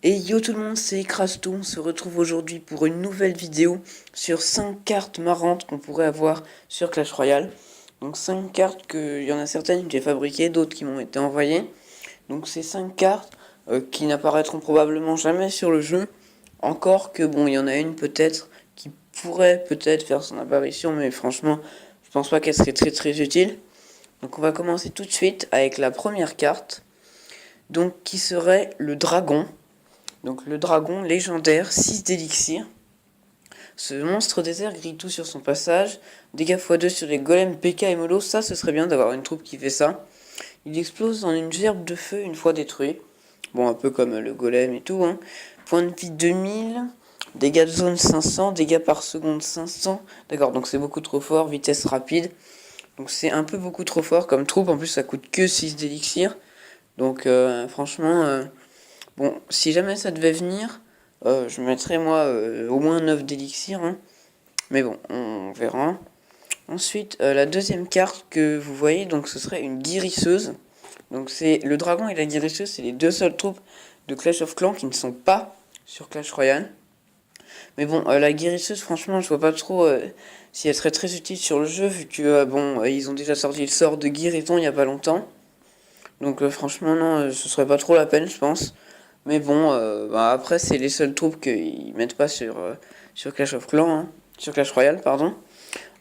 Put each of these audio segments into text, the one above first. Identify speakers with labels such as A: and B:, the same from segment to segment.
A: Et yo tout le monde, c'est Ekrasto, on se retrouve aujourd'hui pour une nouvelle vidéo sur 5 cartes marrantes qu'on pourrait avoir sur Clash Royale. Donc 5 cartes il y en a certaines que j'ai fabriquées, d'autres qui m'ont été envoyées. Donc c'est 5 cartes qui n'apparaîtront probablement jamais sur le jeu. Encore que bon, il y en a une peut-être qui pourrait peut-être faire son apparition, mais franchement, je pense pas qu'elle serait très utile. Donc on va commencer tout de suite avec la première carte, donc qui serait le dragon. Donc le dragon légendaire, 6 d'élixir. Ce monstre désert grille tout sur son passage. Dégâts x2 sur les golems, PK et mollo. Ça, ce serait bien d'avoir une troupe qui fait ça. Il explose en une gerbe de feu une fois détruit. Bon, un peu comme le golem et tout. Hein. Point de vie 2000. Dégâts de zone 500. Dégâts par seconde 500. D'accord, donc c'est beaucoup trop fort. Vitesse rapide. Donc c'est un peu beaucoup trop fort comme troupe. En plus, ça coûte que 6 d'élixir. Donc franchement... Bon, si jamais ça devait venir, je mettrais moi au moins 9 d'élixir. Hein. Mais bon, on verra. Ensuite, la deuxième carte que vous voyez, donc ce serait une guérisseuse. Donc c'est le dragon et la guérisseuse, c'est les deux seules troupes de Clash of Clans qui ne sont pas sur Clash Royale. Mais bon, la guérisseuse, franchement, je vois pas trop si elle serait très utile sur le jeu, vu que bon, ils ont déjà sorti le sort de guérison il y a pas longtemps. Donc franchement, non, ce serait pas trop la peine, je pense. Mais bon, après, c'est les seules troupes qu'ils mettent pas sur Clash of Clans, hein, sur Clash Royale, pardon.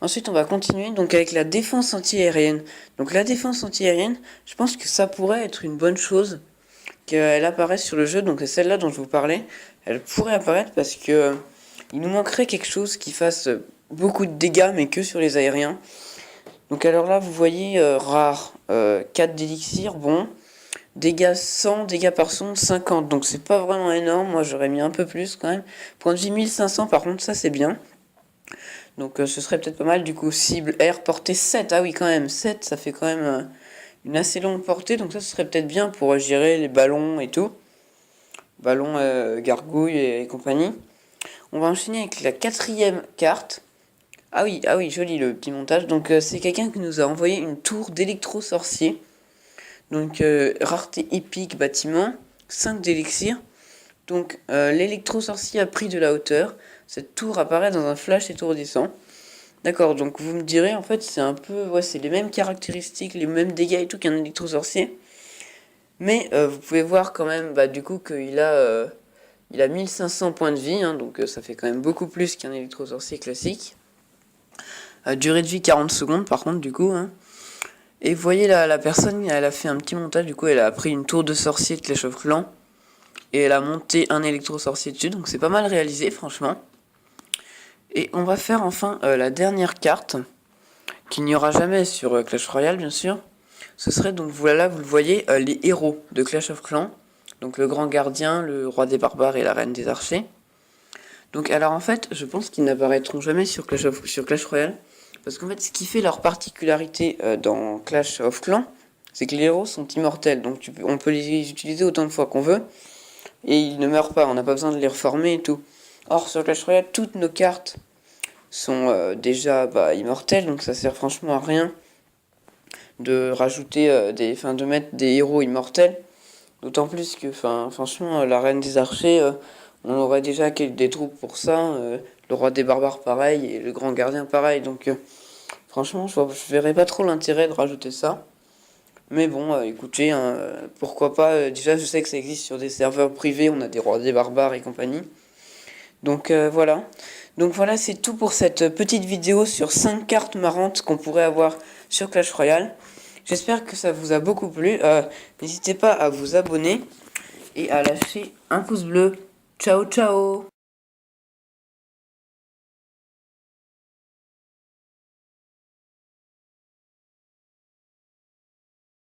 A: Ensuite, on va continuer donc avec la défense anti-aérienne. Donc la défense anti-aérienne, je pense que ça pourrait être une bonne chose qu'elle apparaisse sur le jeu. Donc c'est celle-là dont je vous parlais. Elle pourrait apparaître parce que il nous manquerait quelque chose qui fasse beaucoup de dégâts, mais que sur les aériens. Donc alors là, vous voyez, rare, 4 d'élixir, bon. Dégâts 100, dégâts par sonde 50, donc c'est pas vraiment énorme, moi j'aurais mis un peu plus quand même. Point de vie 1500 par contre, ça c'est bien. Donc ce serait peut-être pas mal, du coup cible air, portée 7, ah oui quand même, 7 ça fait quand même une assez longue portée, donc ça ce serait peut-être bien pour gérer les ballons et tout. Ballons, gargouilles et compagnie. On va enchaîner avec la quatrième carte. Ah oui, joli le petit montage, donc c'est quelqu'un qui nous a envoyé une tour d'électro-sorcier. Donc rareté épique bâtiment, 5 d'élixir. Donc l'électro-sorcier a pris de la hauteur. Cette tour apparaît dans un flash étourdissant. D'accord, donc vous me direz, en fait, c'est un peu... Ouais, c'est les mêmes caractéristiques, les mêmes dégâts et tout qu'un électro-sorcier. Mais vous pouvez voir quand même, du coup, qu'il a, il a 1500 points de vie. Hein, donc ça fait quand même beaucoup plus qu'un électro-sorcier classique. Durée de vie 40 secondes, par contre, du coup. Hein. Et vous voyez la personne, elle a fait un petit montage, du coup elle a pris une tour de sorcier de Clash of Clans et elle a monté un électro-sorcier dessus, donc c'est pas mal réalisé franchement. Et on va faire enfin la dernière carte, qu'il n'y aura jamais sur Clash Royale bien sûr. Ce serait donc, voilà, vous le voyez, les héros de Clash of Clans. Donc le grand gardien, le roi des barbares et la reine des archers. Donc alors en fait, je pense qu'ils n'apparaîtront jamais sur Clash Royale. Parce qu'en fait, ce qui fait leur particularité dans Clash of Clans, c'est que les héros sont immortels. Donc on peut les utiliser autant de fois qu'on veut. Et ils ne meurent pas, on n'a pas besoin de les reformer et tout. Or, sur Clash Royale, toutes nos cartes sont déjà immortelles. Donc ça sert franchement à rien de rajouter de mettre des héros immortels. D'autant plus que, franchement, la reine des archers, on aurait déjà des troupes pour ça. Le roi des barbares pareil, et le grand gardien pareil. Donc franchement, je verrais pas trop l'intérêt de rajouter ça. Mais bon, écoutez, hein, pourquoi pas. Déjà, je sais que ça existe sur des serveurs privés. On a des rois des barbares et compagnie. Donc voilà. Donc voilà, c'est tout pour cette petite vidéo sur 5 cartes marrantes qu'on pourrait avoir sur Clash Royale. J'espère que ça vous a beaucoup plu. N'hésitez pas à vous abonner et à lâcher un pouce bleu. Ciao, ciao!